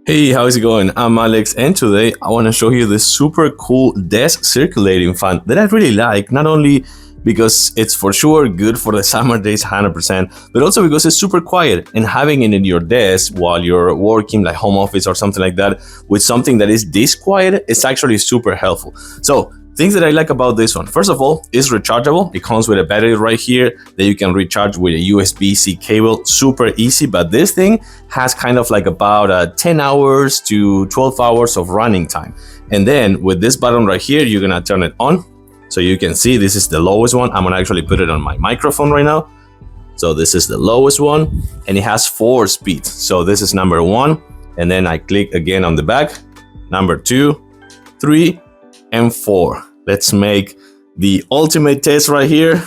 Hey, how's it going? I'm Alex, and today I want to show you this super cool desk circulating fan that I really like, not only because it's for sure good for the summer days 100%, but also because it's super quiet, and having it in your desk while you're working, like home office or something like that, with something that is this quiet, it's actually super helpful. So things that I like about this one, first of all, is rechargeable. It comes with a battery right here that you can recharge with a USB-C cable, super easy. But this thing has kind of like about 10 hours to 12 hours of running time. And then with this button right here, you're gonna turn it on. So you can see this is the lowest one. I'm gonna actually put it on my microphone right now. So this is the lowest one, and it has 4 speeds. So this is number 1, and then I click again on the back, number 2, 3, and 4. Let's make the ultimate test right here.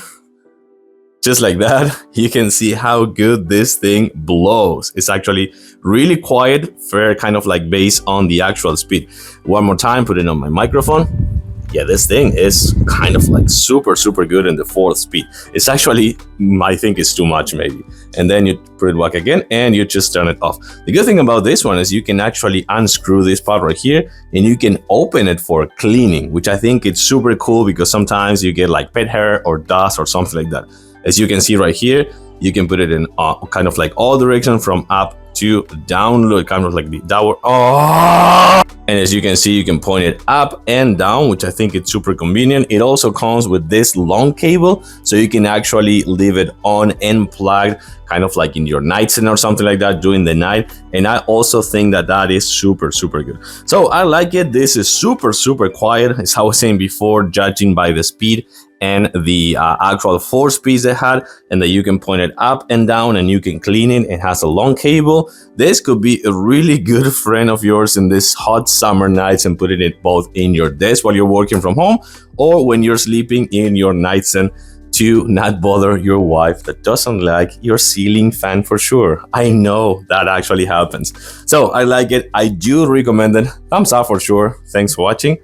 Just like that, you can see how good this thing blows. It's actually really quiet, fair, kind of like based on the actual speed. One more time, put it on my microphone. Yeah, this thing is kind of like super good in the 4th speed. It's actually, I think it's too much maybe. And then you put it back again and you just turn it off. The good thing about this one is you can actually unscrew this part right here and you can open it for cleaning, which I think it's super cool because sometimes you get like pet hair or dust or something like that. As you can see right here, you can put it in kind of like all directions from up to down, look, kind of like the downward. Oh! And as you can see, you can point it up and down, which I think it's super convenient. It also comes with this long cable, so you can actually leave it on and plugged, kind of like in your nightstand or something like that during the night. And I also think that that is super good. So I like it. This is super quiet, as I was saying before, judging by the speed and the actual 4 speeds they had, and that you can point it up and down and you can clean it. It has a long cable. This could be a really good friend of yours in this hot summer nights, and putting it both in your desk while you're working from home or when you're sleeping in your nightstand to not bother your wife that doesn't like your ceiling fan for sure. I know that actually happens. So I like it. I do recommend it. Thumbs up for sure. Thanks for watching,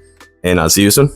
and I'll see you soon.